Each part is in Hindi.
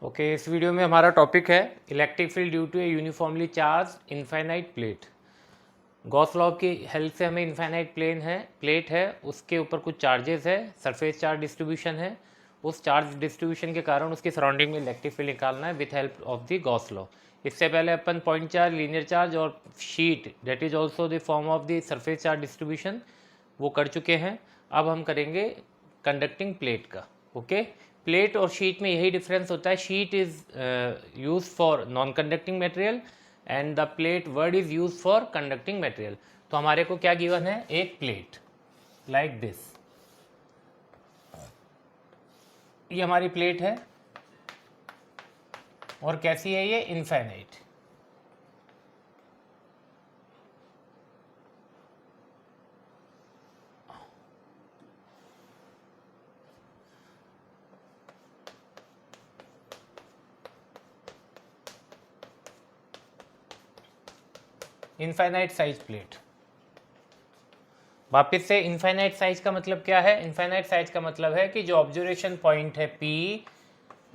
ओके, इस वीडियो में हमारा टॉपिक है electric field due to a uniformly charge infinite plate. Gauss law की हेल्प से हमें इनफाइनाइट प्लेट है, उसके ऊपर कुछ चार्जेस है, सरफेस चार्ज डिस्ट्रीब्यूशन है। उस चार्ज डिस्ट्रीब्यूशन के कारण उसकी सराउंडिंग में इलेक्ट्रिक फील्ड निकालना है with help of the Gauss law. इससे पहले अपन पॉइंट चार्ज, लीनियर चार्ज और sheet that is also the form of the surface charge distribution वो कर चुके हैं। अब हम करेंगे कंडक्टिंग प्लेट का। ओके, प्लेट और शीट में यही डिफरेंस होता है। Sheet is use for non conducting material and the plate word is use for conducting material. तो हमारे को क्या गिवन है, एक प्लेट लाइक दिस, ये हमारी प्लेट है और कैसी है ये, इनफाइनाइट। Infinite size plate. वापस से, इनफाइनाइट साइज का मतलब क्या है? इनफाइनाइट साइज का मतलब है कि जो ऑब्जर्वेशन पॉइंट है P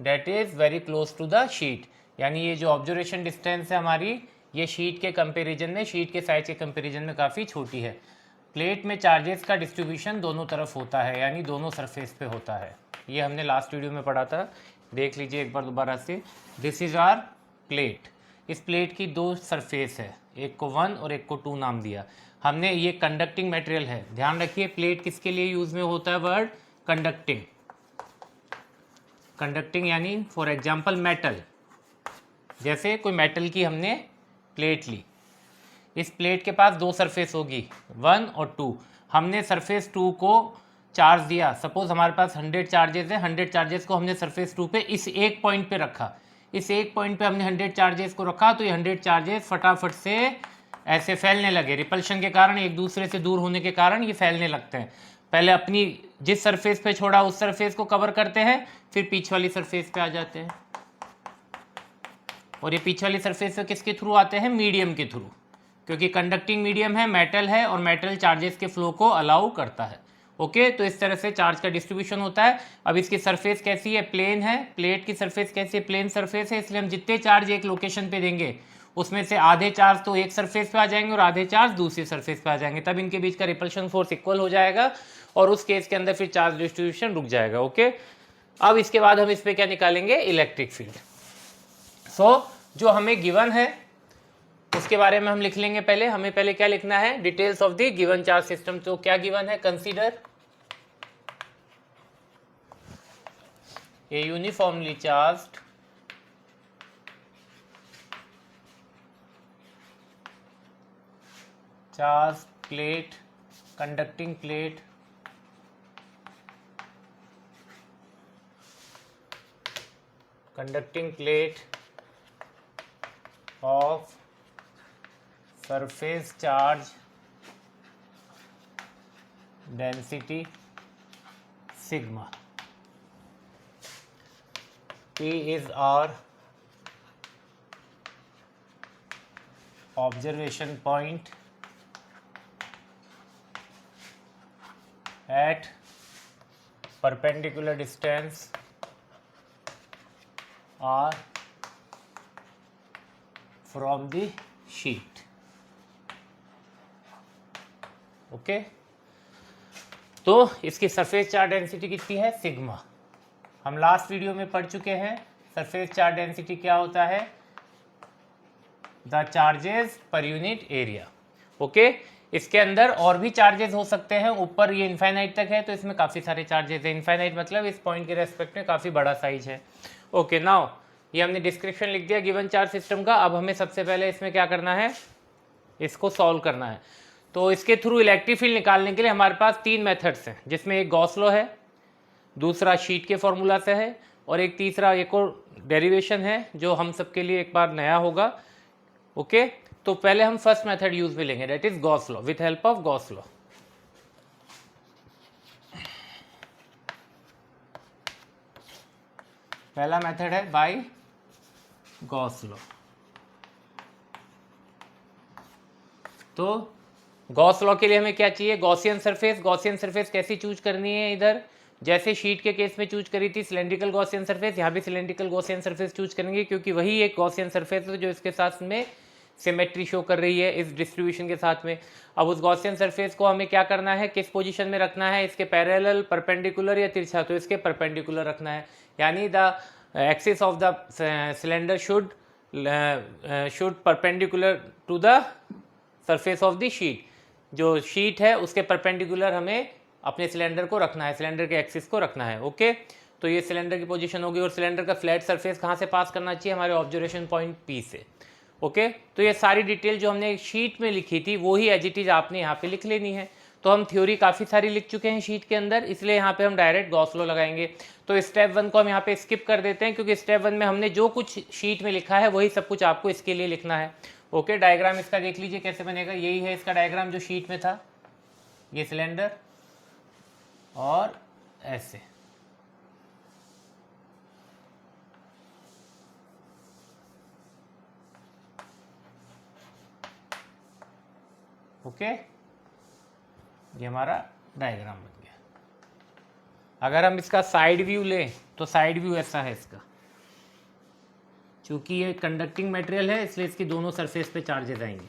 that is very close to the sheet, यानी ये जो ऑब्जर्वेशन डिस्टेंस है हमारी, ये शीट के कंपैरिजन में, शीट के साइज के कंपैरिजन में काफ़ी छोटी है। प्लेट में चार्जेस का डिस्ट्रीब्यूशन दोनों तरफ होता है, यानी दोनों सरफेस पे होता है। ये हमने लास्ट वीडियो में पढ़ा था, देख लीजिए एक बार दोबारा से। This is R plate. इस प्लेट की दो सरफेस है, एक को 1 और एक को 2 नाम दिया हमने। ये कंडक्टिंग मटेरियल है, ध्यान रखिए। प्लेट किसके लिए यूज में होता है? Word conducting. कंडक्टिंग यानी फॉर एग्जांपल मेटल, जैसे कोई मेटल की हमने प्लेट ली, इस प्लेट के पास दो सरफेस होगी 1 और 2। हमने सरफेस 2 को चार्ज दिया, सपोज हमारे पास 100 चार्जेस है, 100 चार्जेस को हमने सरफेस 2 पे इस एक पॉइंट पे रखा, इस एक पॉइंट पे हमने 100 चार्जेस को रखा, तो ये 100 चार्जेस फटाफट से ऐसे फैलने लगे। रिपल्शन के कारण, एक दूसरे से दूर होने के कारण ये फैलने लगते हैं। पहले अपनी जिस सरफेस पे छोड़ा उस सरफेस को कवर करते हैं, फिर पीछे वाली सरफेस पे आ जाते हैं। और ये पीछे वाली सरफेस पे किसके थ्रू आते हैं? मीडियम के थ्रू, क्योंकि कंडक्टिंग मीडियम है, मेटल है, और मेटल चार्जेस के फ्लो को अलाउ करता है। ओके, तो इस तरह से चार्ज का डिस्ट्रीब्यूशन होता है। अब इसकी सरफेस कैसी है? प्लेन है। प्लेट की सरफेस कैसी है? प्लेन सरफेस है। इसलिए हम जितने चार्ज एक लोकेशन पे देंगे, उसमें से आधे चार्ज तो एक सरफेस पे आ जाएंगे और आधे चार्ज दूसरी सरफेस पे आ जाएंगे, तब इनके बीच का रिपल्शन फोर्स इक्वल हो जाएगा और उस केस के अंदर फिर चार्ज डिस्ट्रीब्यूशन रुक जाएगा। ओके, अब इसके बाद हम इस पे क्या निकालेंगे? Electric field. सो जो हमें गिवन है उसके बारे में हम लिख लेंगे। पहले हमें क्या लिखना है? Details of the given charge system. तो क्या गिवन है? Consider a uniformly charged plate, conducting plate of surface charge density sigma. P is our observation point at perpendicular distance R from the sheet. Okay, तो इसकी सरफेस चार्ज डेंसिटी कितनी है? सिग्मा। हम लास्ट वीडियो में पढ़ चुके हैं सरफेस चार्ज डेंसिटी क्या होता है, the charges per unit area. Okay, इसके अंदर और भी चार्जेस हो सकते हैं। ऊपर ये इनफाइनाइट तक है, तो इसमें काफ़ी सारे चार्जेस है। इनफाइनाइट मतलब इस पॉइंट के रेस्पेक्ट में काफ़ी बड़ा साइज है। ओके, नाउ ये हमने डिस्क्रिप्शन लिख दिया गिवन चार्ज सिस्टम का। अब हमें सबसे पहले इसमें क्या करना है? इसको सॉल्व करना है। तो इसके थ्रू इलेक्ट्रिक फील्ड निकालने के लिए हमारे पास 3 मेथड्स हैं, जिसमें एक गॉस लॉ है, दूसरा शीट के फॉर्मूला से है, और एक तीसरा एक और डेरिवेशन है जो हम सबके लिए एक बार नया होगा। ओके, तो पहले हम फर्स्ट मेथड यूज में लेंगे, that is Gauss law, with help of Gauss law. पहला मेथड है बाय गॉस लॉ। तो गॉस लॉ के लिए हमें क्या चाहिए? Gaussian surface. गॉसियन सरफेस कैसी चूज करनी है? इधर जैसे शीट के केस में चूज करी थी सिलेंड्रिकल गॉसियन सरफेस, यहाँ भी सिलेंड्रिकल गॉसियन सरफेस चूज करेंगे क्योंकि वही एक गॉसियन सरफेस है जो इसके साथ में सिमेट्री शो कर रही है इस डिस्ट्रीब्यूशन के साथ में। अब उस गॉसियन सरफेस को हमें क्या करना है, किस पोजीशन में रखना है, इसके पैरेलल, परपेंडिकुलर या तिरछा, तो इसके परपेंडिकुलर रखना है, यानी the axis of the cylinder should perpendicular to the surface of the sheet. जो शीट है उसके परपेंडिकुलर हमें अपने सिलेंडर को रखना है, सिलेंडर के एक्सिस को रखना है। ओके, तो ये सिलेंडर की पोजीशन होगी और सिलेंडर का फ्लैट सरफेस कहाँ से पास करना चाहिए, हमारे ऑब्जर्वेशन पॉइंट पी से। ओके, तो ये सारी डिटेल जो हमने शीट में लिखी थी वो ही एज इट इज आपने यहाँ पे लिख लेनी है। तो हम थ्योरी काफ़ी सारी लिख चुके हैं शीट के अंदर, इसलिए यहाँ पे हम डायरेक्ट गॉस लॉ लगाएंगे। तो स्टेप 1 को हम यहाँ पे स्किप कर देते हैं क्योंकि स्टेप 1 में हमने जो कुछ शीट में लिखा है वही सब कुछ आपको इसके लिए लिखना है। ओके, डायग्राम इसका देख लीजिए कैसे बनेगा। यही है इसका डायग्राम जो शीट में था, ये सिलेंडर और ऐसे। ओके, ये हमारा डायग्राम बन गया। अगर हम इसका साइड व्यू लें तो साइड व्यू ऐसा है इसका। चूंकि ये कंडक्टिंग मटेरियल है इसलिए इसकी दोनों सरफेस पे चार्जेस आएंगे।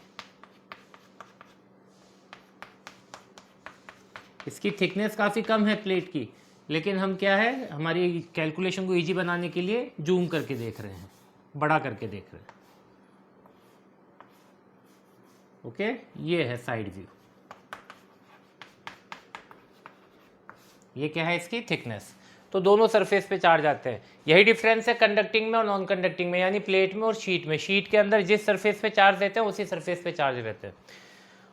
इसकी थिकनेस काफ़ी कम है प्लेट की, लेकिन हम क्या है, हमारी कैलकुलेशन को इजी बनाने के लिए जूम करके देख रहे हैं, बड़ा करके देख रहे हैं। ओके, ये है साइड व्यू। ये क्या है, इसकी थिकनेस। तो दोनों सरफेस पे चार्ज आते हैं। यही डिफरेंस है कंडक्टिंग में और नॉन कंडक्टिंग में, यानी प्लेट में और शीट में। शीट के अंदर जिस सरफेस पे चार्ज रहते हैं उसी सरफेस पे चार्ज रहते हैं।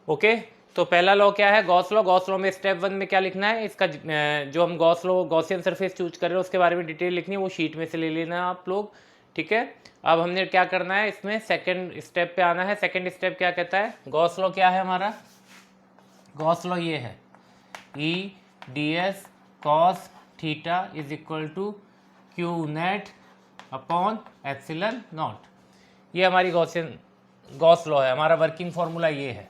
ओके, तो पहला लॉ क्या है, गॉस लॉ। गॉस लॉ में स्टेप 1 में क्या लिखना है, इसका जो हम Gauss law Gaussian surface choose कर रहे हैं उसके बारे में डिटेल लिखनी है, वो शीट में से ले लेना आप लोग। ठीक है, अब हमने क्या करना है, इसमें सेकेंड स्टेप पे आना है। सेकेंड स्टेप क्या कहता है, गॉस लॉ क्या है हमारा, गॉस लॉ ये है, E D S cos theta is equal to Q net upon epsilon naught. ये हमारी गॉस लॉ है, हमारा वर्किंग फॉर्मूला ये है।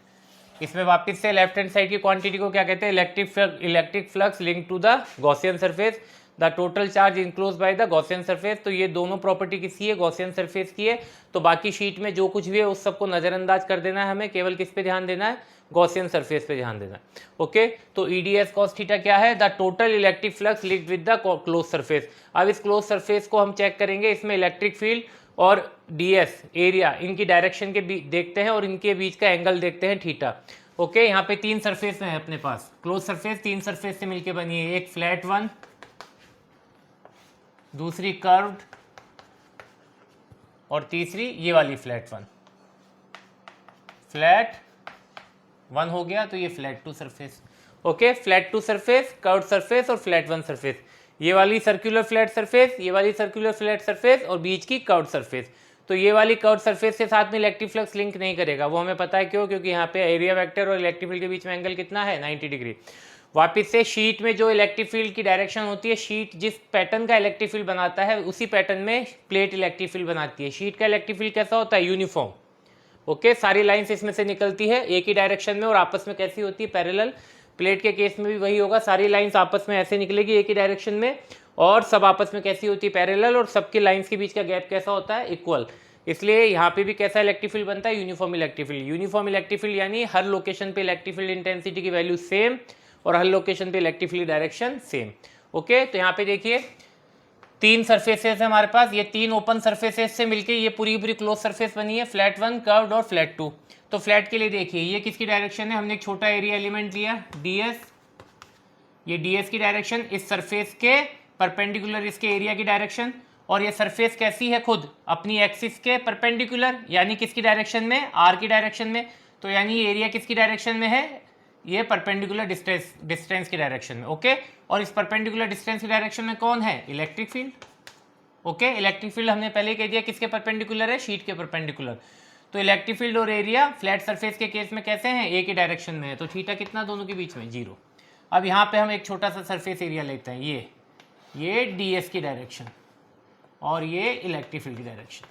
इसमें वापस से लेफ्ट हैंड साइड की क्वांटिटी को क्या कहते हैं, electric flux link to the Gaussian surface, the total charge enclose by the Gaussian surface. तो ये दोनों प्रॉपर्टी किसी है, गॉसियन सरफेस की है। तो बाकी शीट में जो कुछ भी है उस सबको नजरअंदाज कर देना है, हमें केवल किस पे ध्यान देना है, गॉसियन सरफेस पे ध्यान देना है। ओके, तो ईडीएस कॉस थीटा क्या है, the total electric flux linked with the close surface. अब इस क्लोज सरफेस को हम चेक करेंगे, इसमें इलेक्ट्रिक फील्ड और डीएस एरिया, इनकी डायरेक्शन के बीच देखते हैं और इनके बीच का एंगल देखते हैं थीटा। ओके, यहाँ पे 3 सरफेस है अपने पास, क्लोज सरफेस 3 सरफेस से मिलके बनी है, एक फ्लैट वन, दूसरी कर्व्ड और तीसरी ये वाली फ्लैट वन। फ्लैट वन हो गया तो ये flat two surface. Okay, flat two surface, curved surface और फ्लैट वन सरफेस। ये वाली सर्कुलर फ्लैट सरफेस, ये वाली सर्कुलर फ्लैट सरफेस और बीच की कर्व्ड सरफेस। तो ये वाली कर्व्ड सरफेस के साथ में इलेक्ट्रिक फ्लक्स लिंक नहीं करेगा, वो हमें पता है क्यों, क्योंकि यहाँ पे एरिया वेक्टर और इलेक्ट्रिक फील्ड के बीच में एंगल कितना है, 90 डिग्री। वापिस से शीट में जो इलेक्ट्रिक फील्ड की डायरेक्शन होती है, शीट जिस पैटर्न का इलेक्ट्रिक फील्ड बनाता है उसी पैटर्न में प्लेट इलेक्ट्रिक फील्ड बनाती है। शीट का इलेक्ट्रिक फील्ड कैसा होता है, यूनिफॉर्म। ओके, सारी लाइंस इसमें से निकलती है एक ही डायरेक्शन में और आपस में कैसी होती है, पैरेलल। प्लेट के केस में भी वही होगा, सारी लाइंस आपस में ऐसे निकलेगी एक ही डायरेक्शन में और सब आपस में कैसी होती है, पैरेलल, और सबकी लाइंस के बीच का गैप कैसा होता है, इक्वल। इसलिए यहाँ पे भी कैसा इलेक्ट्रिक फील्ड बनता है, uniform electric field. Uniform electric field यानी हर लोकेशन पे इलेक्ट्रिक फील्ड इंटेंसिटी की वैल्यू सेम और हर लोकेशन पे electric field direction same. Okay, तो यहाँ पे देखिए 3 सरफेसेस है हमारे पास, ये 3 ओपन सरफेसेस से मिलके ये पूरी पूरी क्लोज सरफेस बनी है, फ्लैट वन, कर्व्ड और फ्लैट टू। तो फ्लैट के लिए देखिए ये किसकी डायरेक्शन है, हमने एक छोटा एरिया एलिमेंट लिया डीएस, ये डीएस की डायरेक्शन, इस सरफेस के परपेंडिकुलर इसके एरिया की डायरेक्शन, और ये सरफेस कैसी है, खुद अपनी एक्सिस के परपेंडिकुलर, यानी किसकी डायरेक्शन में, आर की डायरेक्शन में। तो यानी ये एरिया किसकी डायरेक्शन में है, ये परपेंडिकुलर डिस्टेंस की डायरेक्शन में। ओके, और इस परपेंडिकुलर डिस्टेंस की डायरेक्शन में कौन है, electric field. Okay, electric field हमने पहले कह दिया किसके परपेंडिकुलर है, शीट के परपेंडिकुलर। तो इलेक्ट्रिक फील्ड और एरिया फ्लैट सरफेस के केस में कैसे हैं, एक ही डायरेक्शन में है, तो थीटा कितना दोनों के बीच में, 0। अब यहाँ पे हम एक छोटा सा सरफेस एरिया लेते हैं, ये डीएस की डायरेक्शन और ये इलेक्ट्रिक फील्ड की डायरेक्शन।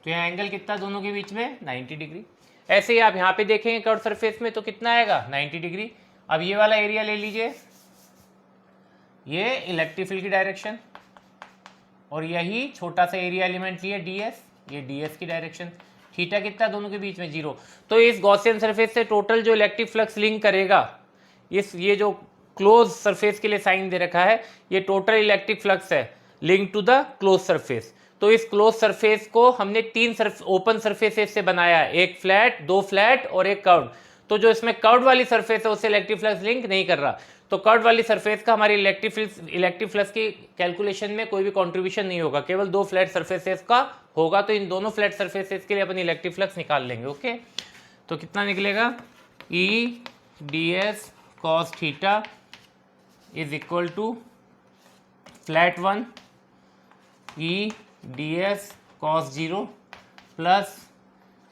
तो यहाँ एंगल कितना दोनों के बीच में, 90 डिग्री। ऐसे ही आप यहाँ पे देखेंगे कर्व सरफेस में तो कितना आएगा, 90 डिग्री। अब ये वाला एरिया ले लीजिए, ये इलेक्ट्रिक फील्ड की डायरेक्शन, और यही छोटा सा एरिया एलिमेंट लिया ds, ये ds की डायरेक्शन। थीटा कितना दोनों के बीच में 0। तो इस गॉसियन सरफेस से टोटल जो इलेक्ट्रिक फ्लक्स लिंक करेगा, ये जो क्लोज सरफेस के लिए साइन दे रखा है, ये टोटल इलेक्ट्रिक फ्लक्स है link to the close surface. तो इस क्लोज सरफेस को हमने 3 ओपन सरफेसेस से बनाया है, एक फ्लैट, 2 फ्लैट और एक कर्व्ड। तो जो इसमें कर्व्ड वाली सरफेस है उससे इलेक्ट्रिक फ्लक्स लिंक नहीं कर रहा, तो कर्व्ड वाली सरफेस का हमारी इलेक्ट्रिक फ्लक्स की कैलकुलेशन में कोई भी कंट्रीब्यूशन नहीं होगा, केवल 2 फ्लैट सरफेसेस का होगा। तो इन दोनों फ्लैट सरफेसेस के लिए अपन इलेक्ट्रिक फ्लक्स निकाल लेंगे। ओके, तो कितना निकलेगा, E D S cos theta is equal to flat 1 E D S cos 0 plus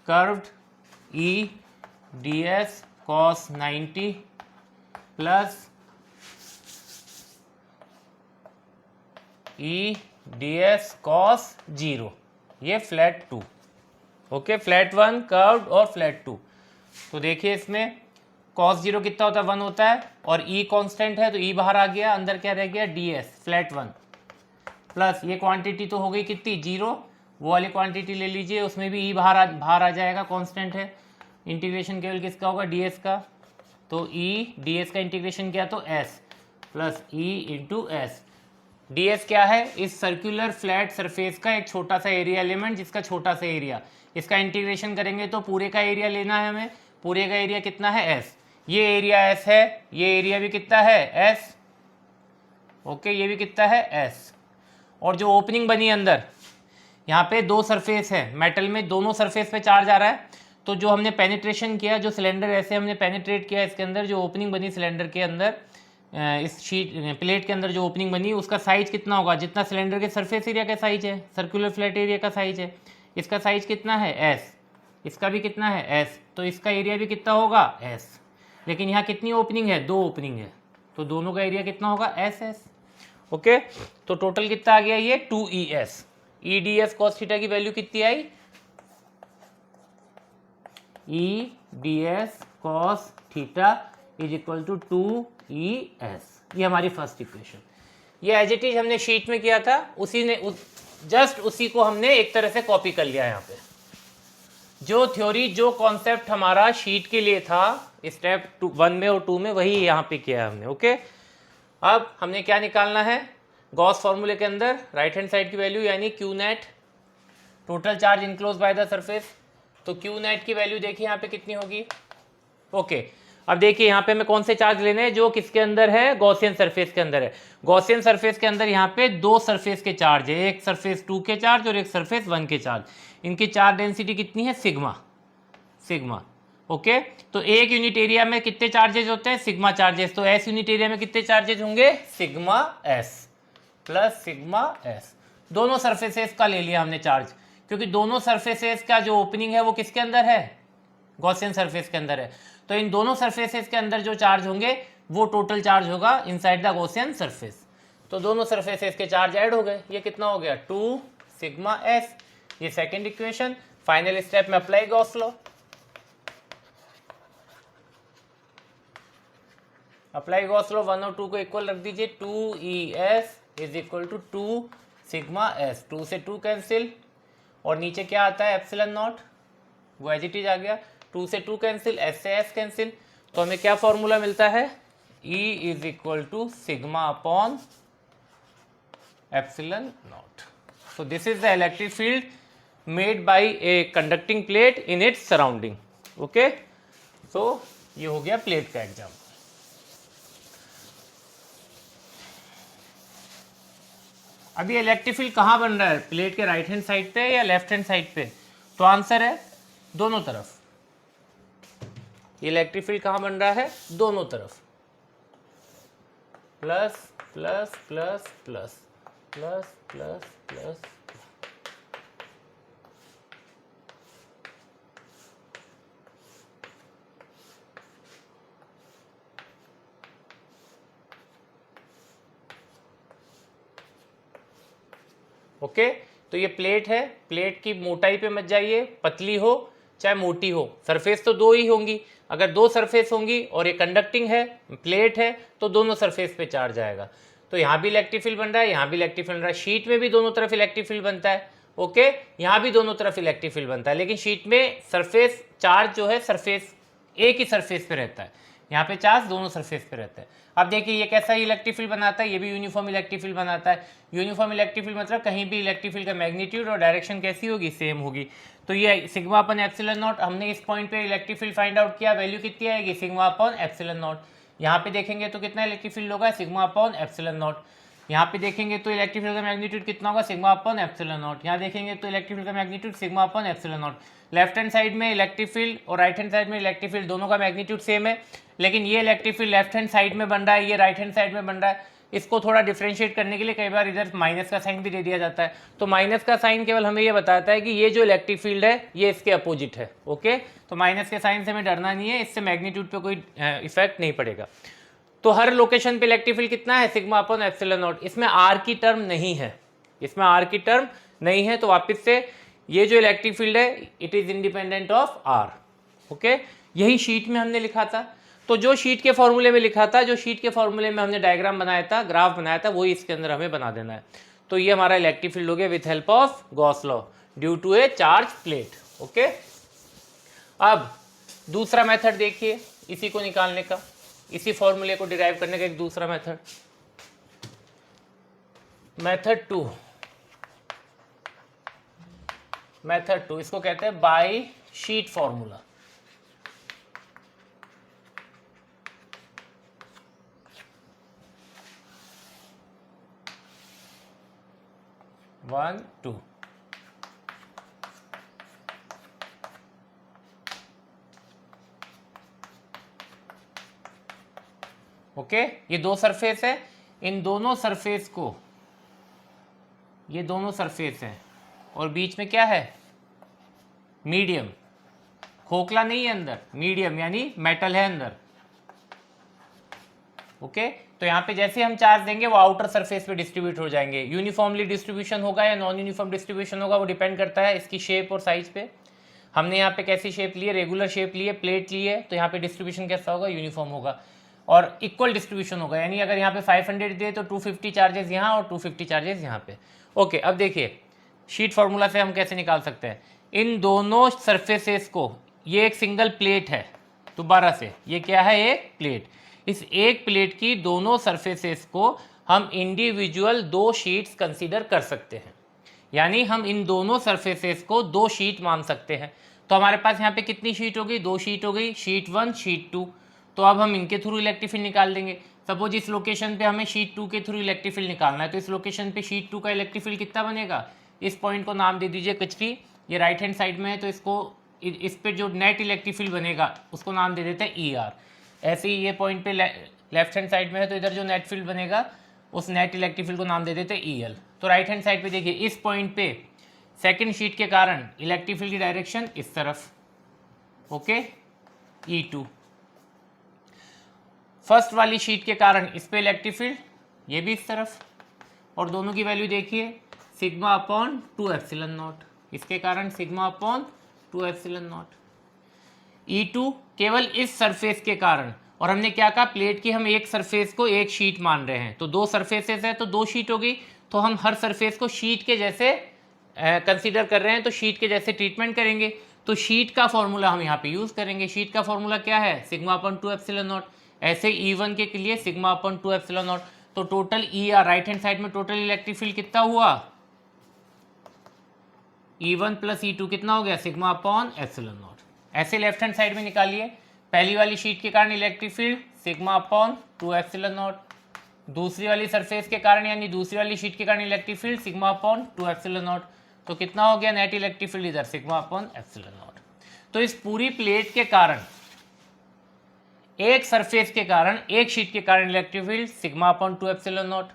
curved E D S cos 90 plus E D S cos 0, ये फ्लैट 2। ओके, फ्लैट 1 कर्व्ड और फ्लैट 2। तो देखिए इसमें कॉस 0 कितना होता है, 1 होता है, और ई कांस्टेंट है तो ई बाहर आ गया, अंदर क्या रह गया, डी एस फ्लैट 1 प्लस ये क्वांटिटी तो हो गई कितनी 0, वो वाली क्वांटिटी ले लीजिए, उसमें भी ई बाहर आ जाएगा, कांस्टेंट है। इंटीग्रेशन केवल किसका होगा, डी एस का, तो ई डी एस का इंटीग्रेशन क्या, तो S plus E into S. D S क्या है, इस सर्कुलर फ्लैट सरफेस का एक छोटा सा एरिया एलिमेंट जिसका छोटा सा एरिया, इसका इंटीग्रेशन करेंगे तो पूरे का एरिया लेना है हमें। पूरे का एरिया कितना है, एस, ये एरिया एस है, ये एरिया भी कितना है, एस। ओके, ये भी कितना है, एस। और जो ओपनिंग बनी अंदर, यहाँ पे 2 सरफेस है मेटल में, दोनों सरफेस पे चार्ज आ रहा है, तो जो हमने पेनिट्रेशन किया, जो सिलेंडर ऐसे हमने पेनिट्रेट किया इसके अंदर, जो ओपनिंग बनी सिलेंडर के अंदर, इस शीट प्लेट के अंदर जो ओपनिंग बनी, उसका साइज कितना होगा, जितना सिलेंडर के सरफेस एरिया का साइज है, सर्कुलर फ्लैट एरिया का साइज है, इसका साइज कितना है, एस, इसका भी कितना है, एस, तो इसका एरिया भी कितना होगा, एस। लेकिन यहाँ कितनी ओपनिंग है, 2 ओपनिंग है, तो दोनों का एरिया कितना होगा, एस एस। ओके, तो टोटल कितना आ गया, ये 2 E S. E D S cos theta की वैल्यू कितनी आई, E D S cos theta is equal to 2 E S. ये हमारी फर्स्ट इक्वेशन। ये एज इट इज हमने शीट में किया था, जस्ट उसी को हमने एक तरह से कॉपी कर लिया। यहाँ पे जो थ्योरी, जो कॉन्सेप्ट हमारा शीट के लिए था स्टेप 1 में और 2 में, वही यहाँ पे किया हमने। ओके, अब हमने क्या निकालना है, गॉस फॉर्मूले के अंदर राइट हैंड साइड की वैल्यू, यानी Q net, total charge enclose by the surface. तो क्यू नेट की वैल्यू देखिए यहाँ पे कितनी होगी। ओके, अब देखिए यहाँ पे हमें कौन से चार्ज लेने हैं, जो किसके अंदर है, गॉसियन सरफेस के अंदर है। गॉसियन सरफेस के अंदर यहाँ पे 2 सरफेस के चार्ज है, एक सरफेस 2 के चार्ज और एक सरफेस 1 के चार्ज। इनकी चार्ज डेंसिटी कितनी है, सिग्मा। ओके, तो एक यूनिट एरिया में कितने चार्जेस होते हैं, सिग्मा चार्जेस। तो एस यूनिट एरिया में कितने चार्जेस होंगे, sigma S plus sigma S. दोनों सरफेसेस का ले लिया हमने चार्ज, क्योंकि दोनों सरफेसेस का जो ओपनिंग है वो किसके अंदर है, गॉसियन सरफेस के अंदर है। तो इन दोनों सरफेसेस के अंदर जो चार्ज होंगे वो टोटल चार्ज होगा इनसाइड द गॉसियन सरफेस। तो दोनों सरफेसेस के चार्ज ऐड हो गए, ये कितना हो गया, 2 सिग्मा एस। ये सेकंड इक्वेशन। फाइनल स्टेप में apply Gauss law, apply Gauss law 1 और 2 को इक्वल रख दीजिए, 2 E S is equal to 2 sigma S. 2 से 2 कैंसिल, और नीचे क्या आता है, एप्सिलॉन नॉट, वो एज इट इज आ गया। 2 से 2 कैंसिल, एस से एस कैंसिल, तो हमें क्या फॉर्मूला मिलता है, E is equal to sigma upon epsilon naught. So this is the electric field made by a conducting plate in its surrounding. Okay, so ये हो गया प्लेट का एग्जाम्पल। अभी इलेक्ट्रिक फील्ड कहाँ बन रहा है, प्लेट के राइट हैंड साइड पे या लेफ्ट हैंड साइड पे, तो आंसर है दोनों तरफ। इलेक्ट्रिक फील्ड कहाँ बन रहा है, दोनों तरफ, plus plus plus plus plus plus plus. Okay, तो ये प्लेट है, प्लेट की मोटाई पे मत जाइए, पतली हो चाहे मोटी हो, सरफेस तो 2 ही होंगी। अगर 2 सरफेस होंगी और ये कंडक्टिंग है, प्लेट है, तो दोनों सरफेस पे चार्ज आएगा। तो यहाँ भी इलेक्ट्रिक फील्ड बन रहा है, यहाँ भी इलेक्ट्रिक फील्ड बन रहा है, शीट में भी दोनों तरफ इलेक्ट्रिक फील्ड बनता है। ओके, यहाँ भी दोनों तरफ इलेक्ट्रिक फील्ड बनता है, लेकिन शीट में सरफेस चार्ज जो है सरफेस एक ही सरफेस पे रहता है, यहाँ पे चार्ज दोनों सरफेस पे रहता है। अब देखिए ये कैसा इलेक्ट्रिक फील्ड बनाता है, ये भी यूनिफॉर्म इलेक्ट्रिक फील्ड बनाता है। यूनिफॉर्म इलेक्ट्रिक फील्ड मतलब कहीं भी इलेक्ट्रिक फील्ड का मैग्नीट्यूड और डायरेक्शन कैसी होगी, सेम होगी। तो ये सिग्मा अपन एप्सिलॉन नॉट, हमने इस पॉइंट पे इलेक्ट्रिक फील्ड फाइंड आउट किया, वैल्यू कितनी आएगी, सिग्मा अपन एप्सिलॉन नॉट। यहाँ पे देखेंगे तो कितना इलेक्ट्रिक फील्ड होगा, सिग्मा अपन एप्सिलॉन नॉट। यहाँ पे देखेंगे तो इलेक्ट्रिक फील्ड का मैग्नीट्यूड कितना होगा, सिग्मा अपन एप्सिलॉन नॉट। यहाँ देखेंगे तो इलेक्ट्रिक फील्ड का magnitude sigma upon epsilon not. Left hand side में इलेक्ट्रिक फील्ड और राइट हैंड साइड में इलेक्ट्रिक फील्ड दोनों का मैग्नीट्यूड सेम है, लेकिन ये electric field left hand side में बन रहा है, ये राइट हैंड साइड में बन रहा है। इसको थोड़ा डिफरेंशिएट करने के लिए कई बार इधर माइनस का साइन भी दे दिया जाता है। तो माइनस का साइन केवल हमें ये बताता है कि ये जो इलेक्ट्रिक फील्ड है ये इसके अपोजिट है। ओके, तो माइनस के साइन से हमें डरना नहीं है, इससे मैग्नीट्यूड पे कोई इफेक्ट नहीं पड़ेगा। तो हर लोकेशन पे इलेक्ट्रिक फील्ड कितना है, सिग्मा अपन एप्सिलॉन नॉट। इसमें आर की टर्म नहीं है, इसमें आर की टर्म नहीं है, तो वापस से ये जो इलेक्ट्रिक फील्ड है it is independent of R. Okay, यही शीट में हमने लिखा था। तो जो शीट के फॉर्मूले में लिखा था, जो शीट के फॉर्मूले में हमने डायग्राम बनाया था, ग्राफ बनाया था, वही इसके अंदर हमें बना देना है। तो ये हमारा इलेक्ट्रिक फील्ड हो गया with help of Gauss law due to a charge plate. Okay, अब दूसरा मेथड देखिए इसी को निकालने का, इसी फॉर्मूले को डिराइव करने का एक दूसरा मेथड, मेथड टू, इसको कहते हैं by sheet formula. One two, okay, ये दो सरफेस है, इन दोनों सरफेस को, ये दोनों सरफेस है और बीच में क्या है, मीडियम, खोखला नहीं है अंदर, मीडियम यानी मेटल है अंदर। ओके, तो यहाँ पे जैसे हम चार्ज देंगे वो आउटर सरफेस पे डिस्ट्रीब्यूट हो जाएंगे। यूनिफॉर्मली डिस्ट्रीब्यूशन होगा या नॉन यूनिफॉर्म डिस्ट्रीब्यूशन होगा वो डिपेंड करता है इसकी शेप और साइज पे। हमने यहाँ पे कैसी शेप ली है, रेगुलर शेप ली है, प्लेट ली है, तो यहाँ पे डिस्ट्रीब्यूशन कैसा होगा, यूनिफॉर्म होगा और इक्वल डिस्ट्रीब्यूशन होगा। यानी अगर यहाँ पे 500 दिए तो 250 चार्जेस यहाँ और 250 चार्जेस यहाँ पे। ओके, अब देखिए शीट फॉर्मूला से हम कैसे निकाल सकते हैं इन दोनों सरफेसेस को। ये एक सिंगल प्लेट है, दोबारा से ये क्या है, एक प्लेट। इस एक प्लेट की दोनों सरफेसेस को हम इंडिविजुअल दो शीट्स कंसीडर कर सकते हैं, यानी हम इन दोनों सरफेसेस को दो शीट मान सकते हैं। तो हमारे पास यहाँ पे कितनी शीट हो गई, दो शीट हो गई, शीट 1 शीट 2। तो अब हम इनके थ्रू इलेक्ट्रिक फील्ड निकाल देंगे। सपोज इस लोकेशन पे हमें शीट 2 के थ्रू इलेक्ट्रिक फील्ड निकालना है, तो इस लोकेशन पे शीट 2 का इलेक्ट्रिक फील्ड कितना बनेगा, इस पॉइंट को नाम दे दीजिए कुछ भी, ये राइट हैंड साइड में है तो इसको, इस पे जो नेट इलेक्ट्रिक फील्ड बनेगा उसको नाम दे देते हैं ई आर। ऐसे ही ये पॉइंट पे लेफ्ट हैंड साइड में है तो इधर जो नेट फील्ड बनेगा उस नेट इलेक्ट्रिक फील्ड को नाम दे देते हैं ई एल। तो राइट हैंड साइड पे देखिए इस पॉइंट पे सेकंड शीट के कारण इलेक्ट्रिक फील्ड की डायरेक्शन इस तरफ, ओके, E2। फर्स्ट वाली शीट के कारण इस पे इलेक्ट्रिक फील्ड ये भी इस तरफ, और दोनों की वैल्यू देखिए सिग्मा अपॉन 2 एप्सिलॉन नॉट, इसके कारण sigma upon 2 epsilon not. E2 केवल इस सरफेस के कारण, और हमने क्या कहा, प्लेट की हम एक सरफेस को एक शीट मान रहे हैं, तो दो सरफेसेस है तो दो शीट हो गई, तो हम हर सरफेस को शीट के जैसे कंसीडर कर रहे हैं, तो शीट के जैसे ट्रीटमेंट करेंगे। तो शीट का फॉर्मूला हम यहाँ पे यूज करेंगे। शीट का फॉर्मूला क्या है, सिग्मा अपॉन 2 एप्सिलॉन नॉट। ऐसे E1 के लिए सिग्मा अपॉन 2 एप्सिलॉन नॉट। तो total ER right hand side में टोटल इलेक्ट्रिक फील्ड कितना हुआ, E1 प्लस E2 कितना हो गया, सिग्मा अपॉन एप्सिलॉन नॉट। ऐसे लेफ्ट हैंड साइड में निकालिए, पहली वाली शीट के कारण electric field sigma upon 2 epsilon not, दूसरी वाली सरफेस के कारण यानी दूसरी वाली शीट के कारण electric field sigma upon 2 epsilon naught. तो कितना हो गया नेट इलेक्ट्रिक फील्ड इधर, सिग्मा अपॉन एप्सिलॉन नॉट। तो इस पूरी प्लेट के कारण, एक सरफेस के कारण, एक शीट के कारण electric field sigma upon 2 epsilon not,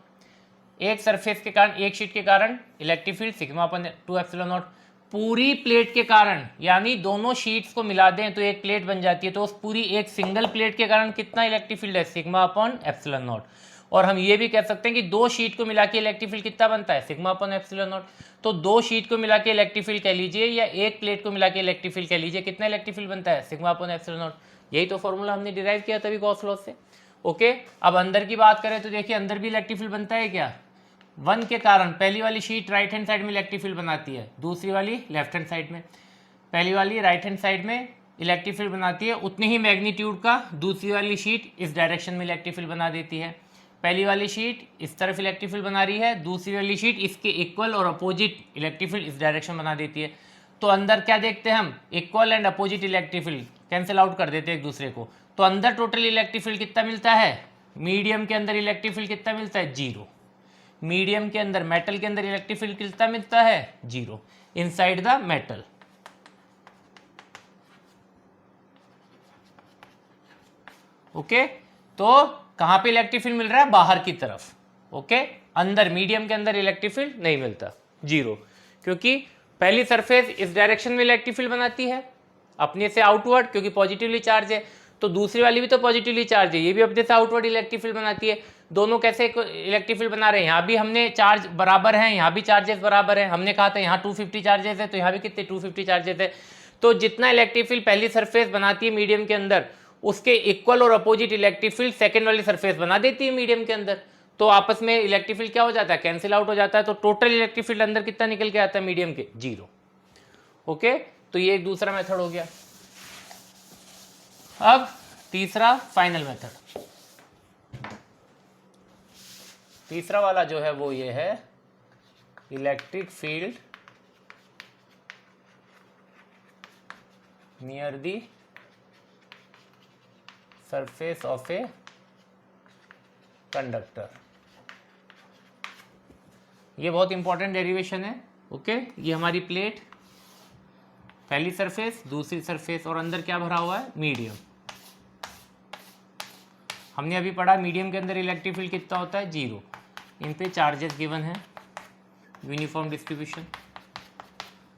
एक सरफेस के कारण, एक शीट के कारण electric field sigma upon 2 epsilon not. पूरी प्लेट के कारण यानी दोनों शीट्स को मिला दें तो एक प्लेट बन जाती है, तो उस पूरी एक सिंगल प्लेट के कारण कितना इलेक्ट्रिक फील्ड है, सिग्मा अपॉन एप्सिलॉन नॉट। और हम ये भी कह सकते हैं कि दो शीट को मिला के इलेक्ट्रिक फील्ड कितना बनता है, सिग्मा अपॉन एप्सिलॉन नॉट। तो दो शीट को मिला के इलेक्ट्रिक फील्ड कह लीजिए या एक प्लेट को मिला के इलेक्ट्रिक फील्ड कह लीजिए, कितना इलेक्ट्रिक फील्ड बनता है, सिग्मा अपॉन एप्सिलॉन नॉट। यही तो फॉर्मूला हमने डिराइव किया तभी गॉस लॉ से। ओके, अब अंदर की बात करें तो देखिए अंदर भी इलेक्ट्रिक फील्ड बनता है क्या, 1 के कारण पहली वाली शीट राइट हैंड साइड में इलेक्ट्रिक फील्ड बनाती है, दूसरी वाली लेफ्ट हैंड साइड में। पहली वाली राइट हैंड साइड में इलेक्ट्रिक फील्ड बनाती है, उतनी ही मैग्नीट्यूड का दूसरी वाली शीट इस डायरेक्शन में इलेक्ट्रिक फील्ड बना देती है। पहली वाली शीट इस तरफ इलेक्ट्रिक फील्ड बना रही है, दूसरी वाली शीट इसके इक्वल और अपोजिट इलेक्ट्रिक फील्ड इस डायरेक्शन बना देती है। तो अंदर क्या देखते हैं हम, equal and opposite electric field cancel out कर देते हैं एक दूसरे को। तो अंदर टोटल इलेक्ट्रिक फील्ड कितना मिलता है, मीडियम के अंदर इलेक्ट्रिक फील्ड कितना मिलता है, 0। मीडियम के अंदर, मेटल के अंदर इलेक्ट्रिक फील्ड कितना मिलता है, 0 इनसाइड द मेटल। ओके, तो कहां पे इलेक्ट्रिक फील्ड मिल रहा है, बाहर की तरफ। ओके, अंदर मीडियम के अंदर इलेक्ट्रिक फील्ड नहीं मिलता, 0, क्योंकि पहली सरफेस इस डायरेक्शन में इलेक्ट्रिक फील्ड बनाती है अपने से आउटवर्ड, क्योंकि पॉजिटिवली चार्ज है, तो दूसरी वाली भी तो पॉजिटिवली चार्ज है, ये भी अपने से आउटवर्ड इलेक्ट्रिक फील्ड बनाती है। दोनों कैसे इलेक्ट्रिक फील्ड बना रहे हैं, यहाँ भी हमने चार्ज बराबर हैं, यहाँ भी चार्जेस बराबर हैं। हमने कहा था यहाँ 250 चार्जेस है, तो यहाँ भी कितने 250 चार्जेस है। तो जितना इलेक्ट्रिक फील्ड पहली सरफेस बनाती है मीडियम के अंदर, उसके इक्वल और अपोजिट इलेक्ट्रिक फील्ड सेकेंड वाली सरफेस बना देती है मीडियम के अंदर। तो आपस में इलेक्ट्रिक फील्ड क्या हो जाता है, कैंसिल आउट हो जाता है। तो टोटल इलेक्ट्रिक फील्ड अंदर कितना निकल के आता है मीडियम के, 0। ओके, तो ये एक दूसरा मेथड हो गया। अब तीसरा फाइनल मेथड, तीसरा वाला जो है वो ये है, electric field near the surface of a conductor. ये बहुत इंपॉर्टेंट डेरिवेशन है। ओके, ये हमारी प्लेट, पहली सरफेस, दूसरी सरफेस, और अंदर क्या भरा हुआ है, मीडियम। हमने अभी पढ़ा मीडियम के अंदर इलेक्ट्रिक फील्ड कितना होता है, 0। इन पे चार्जेस गिवन है, यूनिफॉर्म डिस्ट्रीब्यूशन।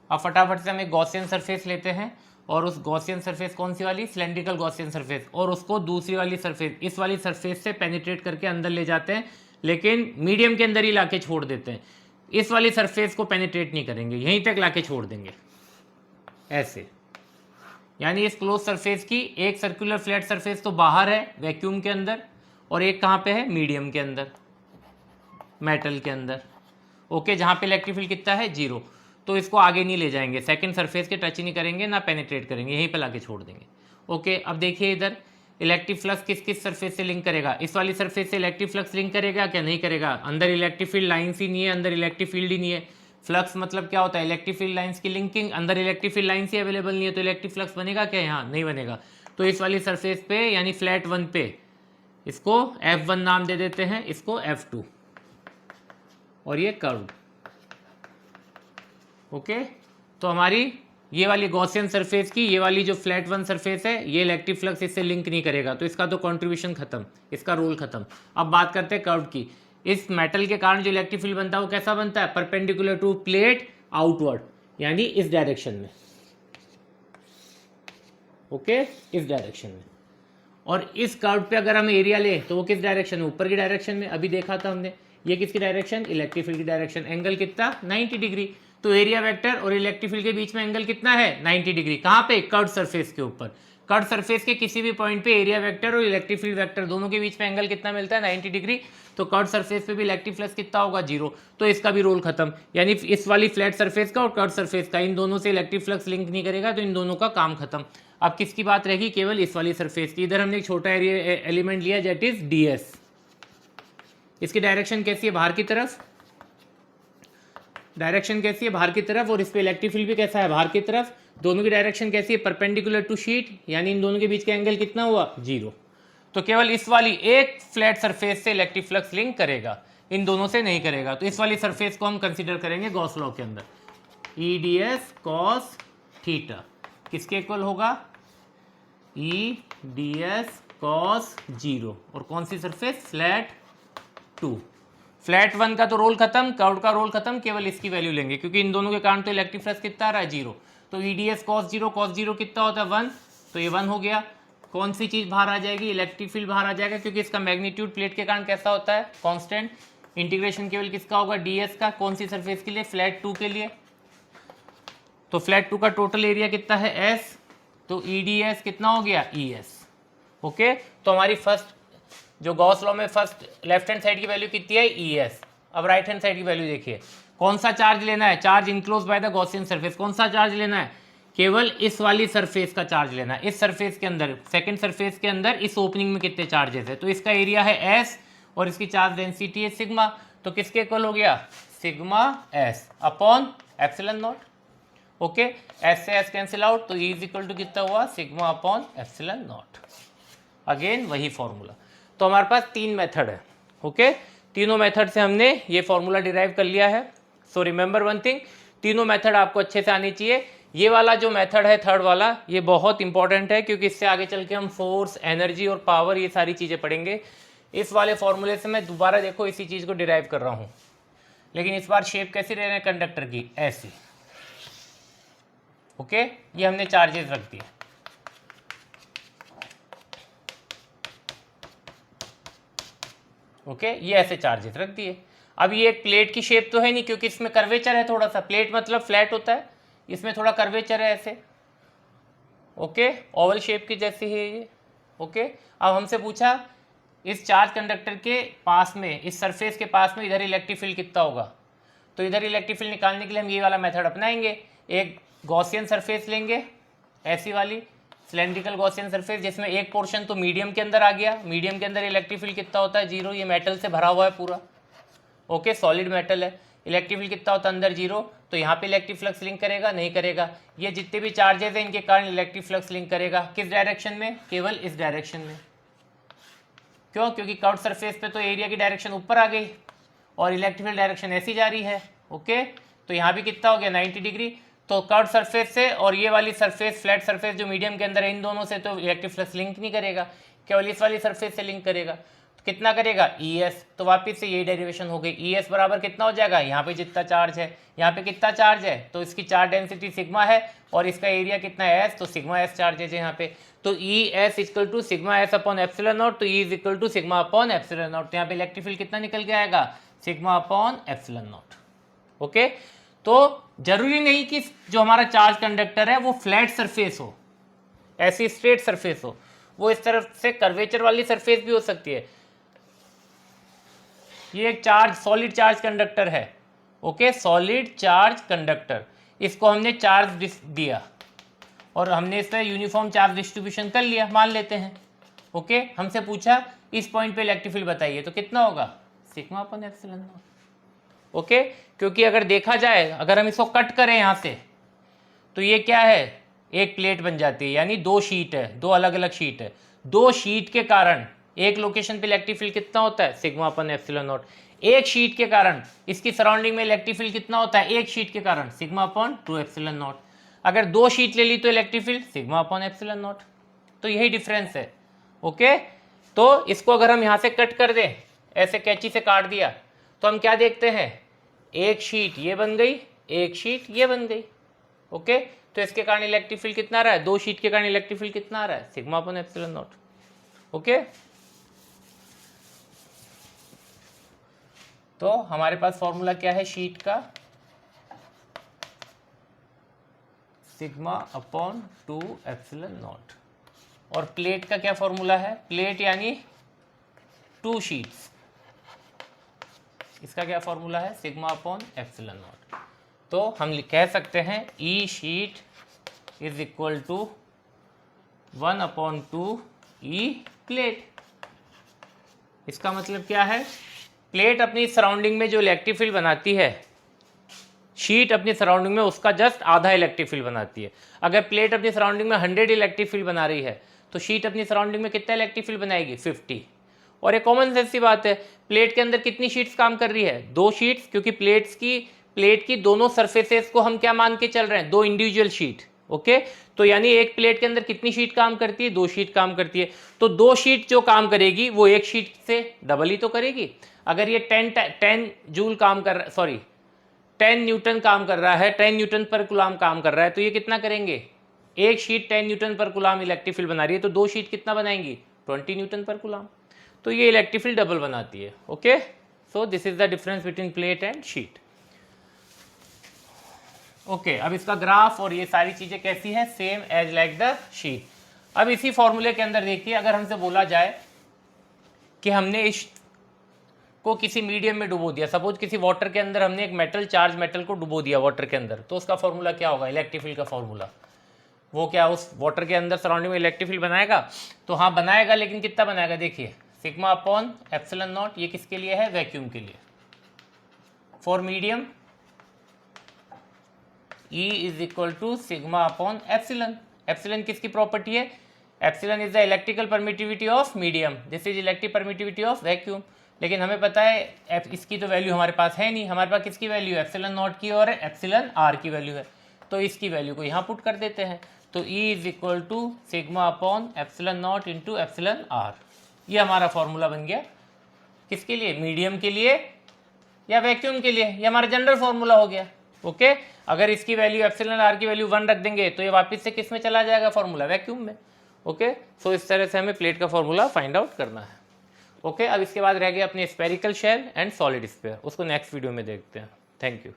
अब फटाफट से हम एक गॉसियन सरफेस लेते हैं, और उस गॉसियन सरफेस कौन सी वाली, सिलेंड्रिकल गॉसियन सरफेस, और उसको दूसरी वाली सरफेस, इस वाली सरफेस से पेनिट्रेट करके अंदर ले जाते हैं, लेकिन मीडियम के अंदर ही लाके छोड़ देते हैं। इस वाली सरफेस को पेनिट्रेट नहीं करेंगे, यहीं तक लाके छोड़ देंगे ऐसे। यानी इस क्लोज सरफेस की एक सर्कुलर फ्लैट सरफेस तो बाहर है वैक्यूम के अंदर, और एक कहाँ पे है, मीडियम के अंदर, मेटल के अंदर। ओके, जहाँ पे इलेक्ट्रिक फील्ड कितना है, 0। तो इसको आगे नहीं ले जाएंगे, सेकंड सरफेस के टच नहीं करेंगे, ना पेनिट्रेट करेंगे, यहीं पे लाके छोड़ देंगे। ओके, अब देखिए इधर इलेक्ट्रिक फ्लक्स किस किस सरफेस से लिंक करेगा, इस वाली सरफेस से इलेक्ट्रिक फ्लक्स लिंक करेगा क्या, नहीं करेगा। अंदर इलेक्ट्रिक फील्ड लाइन्स ही नहीं है, अंदर इलेक्ट्रिक फील्ड ही नहीं है। फ्लक्स मतलब क्या होता है, इलेक्ट्रिक फील्ड लाइन्स की लिंकिंग, अंदर इलेक्ट्रिक फील्ड लाइन्स ही अवेलेबल नहीं है, तो इलेक्ट्रिक फ्लक्स बनेगा क्या, यहाँ नहीं बनेगा। तो इस वाली सरफेस पे यानी फ्लैट 1 पे इसको F1 नाम दे देते हैं, इसको F2, और ये कर्व। ओके, तो हमारी ये वाली गॉसियन सरफेस की ये वाली जो फ्लैट 1 सरफेस है, ये इलेक्ट्रिक फ्लक्स इससे लिंक नहीं करेगा, तो इसका तो कंट्रीब्यूशन खत्म, इसका रोल खत्म। अब बात करते हैं कर्व की। इस मेटल के कारण जो इलेक्ट्रिक फील्ड बनता है वो कैसा बनता है, परपेंडिकुलर टू प्लेट आउटवर्ड, यानी इस डायरेक्शन में। ओके, इस डायरेक्शन में। और इस कर्व पे अगर हम एरिया ले तो वो किस डायरेक्शन में, ऊपर की डायरेक्शन में। अभी देखा था हमने, ये किसकी डायरेक्शन, इलेक्ट्रिक फील्ड की डायरेक्शन। एंगल कितना, 90 डिग्री। तो एरिया वेक्टर और इलेक्ट्रिक फील्ड के बीच में एंगल कितना है, 90 डिग्री। कहाँ पे, कर्व सरफेस के ऊपर। कर्व सरफेस के किसी भी पॉइंट पे एरिया वेक्टर और इलेक्ट्रिक फील्ड वेक्टर दोनों के बीच में एंगल कितना मिलता है, 90 डिग्री। तो कर्व सरफेस पे भी इलेक्ट्रिक फ्लक्स कितना होगा, 0। तो इसका भी रोल खत्म। यानी इस वाली फ्लैट सरफेस का और कर्व सरफेस का, इन दोनों से इलेक्ट्रिक फ्लक्स लिंक नहीं करेगा, तो इन दोनों का काम खत्म। अब किसकी बात रहेगी, केवल इस वाली सरफेस की। इधर हमने एक छोटा एरिया एलिमेंट लिया, दैट इज ds। इसकी डायरेक्शन कैसी है, बाहर की तरफ। डायरेक्शन कैसी है, बाहर की तरफ, और इस पे इलेक्ट्रिक फील्ड भी कैसा है, बाहर की तरफ। दोनों की डायरेक्शन कैसी है, परपेंडिकुलर टू शीट, यानी इन दोनों के बीच का एंगल कितना हुआ, 0। तो केवल इस वाली एक फ्लैट सरफेस से इलेक्ट्रिक फ्लक्स लिंक करेगा, इन दोनों से नहीं करेगा। तो इस वाली सरफेस को हम कंसीडर करेंगे गॉस लॉ के अंदर, EDS cos थीटा किसके इक्वल होगा, EDS cos 0। और कौन सी सरफेस, फ्लैट 2। फ्लैट 1 का तो रोल खत्म, कर्व का रोल खत्म, केवल इसकी वैल्यू लेंगे, क्योंकि इन दोनों के कारण तो इलेक्ट्रिक फ्लक्स कितना आ रहा है, 0। तो EDS cos 0 कितना होता है, 1। तो ये 1 हो गया। कौन सी चीज बाहर आ जाएगी, इलेक्ट्रिक फील्ड बाहर आ जाएगा, क्योंकि इसका मैग्नीट्यूड प्लेट के कारण कैसा होता है, कांस्टेंट। इंटीग्रेशन केवल किसका होगा, ds का। कौन सी सरफेस के लिए, फ्लैट 2 के लिए। तो फ्लैट 2 का टोटल एरिया कितना है, S। तो EDS कितना हो गया, ES। ओके, तो हमारी फर्स्ट जो गॉस लॉ में फर्स्ट लेफ्ट हैंड साइड की वैल्यू कितनी है ES। अब राइट हैंड साइड की वैल्यू देखिए, कौन सा चार्ज लेना है, charge enclose by the Gaussian surface, कौन सा चार्ज लेना है, केवल इस वाली सरफेस का चार्ज लेना है। इस सरफेस के अंदर, सेकंड सरफेस के अंदर इस ओपनिंग में कितने चार्जेस है, तो इसका एरिया है S और इसकी चार्ज डेंसिटी है सिग्मा, तो किसके इक्वल हो गया, sigma S upon epsilon naught. Okay, S से S कैंसिल आउट, तो E इज इक्वल टू कितना हुआ, sigma upon epsilon not. Again वही फॉर्मूला। तो हमारे पास 3 मेथड है। ओके, तीनों मेथड से हमने ये फॉर्मूला डिराइव कर लिया है। सो रिमेंबर वन थिंग, तीनों मेथड आपको अच्छे से आनी चाहिए। ये वाला जो मेथड है थर्ड वाला, ये बहुत इंपॉर्टेंट है क्योंकि इससे आगे चल के हम फोर्स, एनर्जी और पावर ये सारी चीज़ें पढ़ेंगे। इस वाले फॉर्मूले से मैं दोबारा देखो इसी चीज़ को डिराइव कर रहा हूँ, लेकिन इस बार शेप कैसी रह रहे हैं कंडक्टर की, ऐसी। ओके, ये हमने चार्जेस रख दिए। ओके, ये ऐसे चार्जेस रख दिए। अब ये एक प्लेट की शेप तो है नहीं क्योंकि इसमें कर्वेचर है थोड़ा सा, प्लेट मतलब फ्लैट होता है, इसमें थोड़ा कर्वेचर है ऐसे। ओके, ओवल शेप की जैसी है ये। ओके, अब हमसे पूछा इस चार्ज कंडक्टर के पास में, इस सरफेस के पास में इधर इलेक्ट्रिक फील्ड कितना होगा, तो इधर इलेक्ट्रिक फील्ड निकालने के लिए हम ये वाला मेथड अपनाएंगे। एक गॉसियन सरफेस लेंगे, ऐसी वाली सिलेंड्रिकल गॉसियन सरफेस, जिसमें एक पोर्शन तो मीडियम के अंदर आ गया। मीडियम के अंदर इलेक्ट्रिक फील्ड कितना होता है, 0, ये मेटल से भरा हुआ है पूरा। ओके, सॉलिड मेटल है, इलेक्ट्रिक फील्ड कितना होता है अंदर, 0, तो यहाँ पे इलेक्ट्रिक फ्लक्स लिंक करेगा, नहीं करेगा। ये जितने भी चार्जेस हैं इनके कारण इलेक्ट्रिक फ्लक्स लिंक करेगा, किस डायरेक्शन में, केवल इस डायरेक्शन में। क्यों, क्योंकि कर्व सरफेस पे तो एरिया की डायरेक्शन ऊपर आ गई और इलेक्ट्रिक फील्ड डायरेक्शन ऐसी जा रही है। ओके, तो यहाँ भी कितना हो गया, 90 डिग्री। तो कर्व सरफेस से और ये वाली सरफेस, फ्लैट सरफेस जो मीडियम के अंदर है, इन दोनों से तो इलेक्ट्रिक फ्लक्स लिंक नहीं करेगा, केवल इस वाली सरफेस से लिंक करेगा। तो कितना करेगा, ES। तो वापस से यही डेरिवेशन हो गई, ES बराबर कितना हो जाएगा, यहाँ पे जितना चार्ज है, यहाँ पे कितना चार्ज है, तो इसकी चार्ज डेंसिटी सिग्मा है और इसका एरिया कितना है S, तो सिग्मा S चार्जेज है यहाँ पे। तो ES equal to sigma S upon epsilon naught, तो E is equal to sigma upon epsilon naught. तो यहाँ पे इलेक्ट्रिक फील्ड कितना निकल के आएगा, sigma upon epsilon naught. Okay, तो जरूरी नहीं कि जो हमारा चार्ज कंडक्टर है वो फ्लैट सरफेस हो, ऐसी स्ट्रेट सरफेस हो, वो इस तरफ से कर्वेचर वाली सरफेस भी हो सकती है। ये एक चार्ज, सॉलिड चार्ज कंडक्टर है। ओके, सॉलिड चार्ज कंडक्टर, इसको हमने चार्ज दिया और हमने इस पर यूनिफॉर्म चार्ज डिस्ट्रीब्यूशन कर लिया, मान लेते हैं। ओके, हमसे पूछा इस पॉइंट पे इलेक्ट्रिक फील्ड बताइए, तो कितना होगा, sigma upon epsilon naught. Okay, क्योंकि अगर देखा जाए, अगर हम इसको कट करें यहाँ से, तो ये क्या है, एक प्लेट बन जाती है, यानी 2 शीट है, 2 अलग अलग शीट है। 2 शीट के कारण एक लोकेशन पे इलेक्ट्रिक फील्ड कितना होता है, सिग्मा अपॉन एप्सिलॉन नॉट। एक शीट के कारण इसकी सराउंडिंग में इलेक्ट्रिक फील्ड कितना होता है, एक शीट के कारण सिग्मा अपॉन 2 एप्सिलॉन नॉट। अगर 2 शीट ले ली तो electric field sigma upon epsilon naught. तो यही डिफरेंस है। ओके, तो इसको अगर हम यहाँ से कट कर दें, ऐसे कैंची से काट दिया, तो हम क्या देखते हैं, एक शीट ये बन गई, एक शीट ये बन गई। ओके, तो इसके कारण इलेक्ट्रिक फील्ड कितना आ रहा है, 2 शीट के कारण इलेक्ट्रिक फील्ड कितना आ रहा है, sigma upon epsilon naught. Okay, तो हमारे पास फॉर्मूला क्या है शीट का, सिग्मा अपॉन 2 एप्सिलॉन नॉट। और प्लेट का क्या फॉर्मूला है, प्लेट यानी 2 शीट्स, इसका क्या फॉर्मूला है, सिग्मा अपॉन एप्सिलॉन नॉट। तो हम कह सकते हैं E sheet is equal to 1/2 E plate. इसका मतलब क्या है, प्लेट अपनी सराउंडिंग में जो इलेक्ट्रिक फील्ड बनाती है, शीट अपनी सराउंडिंग में उसका जस्ट आधा इलेक्ट्रिक फील्ड बनाती है। अगर प्लेट अपनी सराउंडिंग में 100 इलेक्ट्रिक फील्ड बना रही है, तो शीट अपनी सराउंडिंग में कितना इलेक्ट्रिक फील्ड बनाएगी, 50। और एक कॉमन सेंस सी बात है, प्लेट के अंदर कितनी शीट्स काम कर रही है, 2 शीट्स, क्योंकि प्लेट की दोनों सरफेसेस को हम क्या मान के चल रहे हैं, 2 इंडिविजुअल शीट। ओके, तो यानी एक प्लेट के अंदर कितनी शीट काम करती है, 2 शीट काम करती है। तो 2 शीट जो काम करेगी वो एक शीट से डबल ही तो करेगी। अगर ये 10 जूल काम कर रहा, सॉरी 10 न्यूटन काम कर रहा है, 10 न्यूटन पर कूलाम काम कर रहा है, तो ये कितना करेंगे, एक शीट 10 न्यूटन पर कूलाम इलेक्ट्रिक फील्ड बना रही है, तो 2 शीट कितना बनाएंगी, 20 न्यूटन पर कूलाम। तो ये इलेक्ट्रिक फील्ड डबल बनाती है। Okay, so this is the difference between plate and sheet. Okay, अब इसका ग्राफ और ये सारी चीजें कैसी है, same as like the sheet. अब इसी फॉर्मूले के अंदर देखिए, अगर हमसे बोला जाए कि हमने इस को किसी मीडियम में डुबो दिया, सपोज किसी वाटर के अंदर हमने एक मेटल, चार्ज मेटल को डुबो दिया वाटर के अंदर, तो उसका फॉर्मूला क्या होगा, इलेक्ट्रिक फील्ड का फॉर्मूला, वो क्या उस वाटर के अंदर सराउंडिंग में इलेक्ट्रिक फील्ड बनाएगा? तो हाँ बनाएगा, लेकिन कितना बनाएगा, देखिए सिग्मा अपॉन एप्सिलॉन नॉट, ये किसके लिए है, वैक्यूम के लिए। For medium E is equal to sigma upon epsilon. Epsilon किसकी प्रॉपर्टी है, epsilon is the electrical permittivity of medium, this is electric permittivity of vacuum. लेकिन हमें पता है इसकी तो वैल्यू हमारे पास है नहीं, हमारे पास किसकी वैल्यू है, एप्सिलॉन नॉट की और एप्सिलॉन आर की वैल्यू है, तो इसकी वैल्यू को यहाँ पुट कर देते हैं। तो E is equal to sigma upon epsilon naught into epsilon R, ये हमारा फॉर्मूला बन गया। किसके लिए, मीडियम के लिए या वैक्यूम के लिए, ये हमारा जनरल फॉर्मूला हो गया। ओके अगर इसकी वैल्यू एप्सिलॉन आर की वैल्यू 1 रख देंगे तो ये वापस से किस में चला जाएगा फॉर्मूला, वैक्यूम में। ओके सो इस तरह से हमें प्लेट का फॉर्मूला फाइंड आउट करना है। ओके अब इसके बाद रह गया अपने spherical shell and solid sphere, उसको नेक्स्ट वीडियो में देखते हैं। Thank you.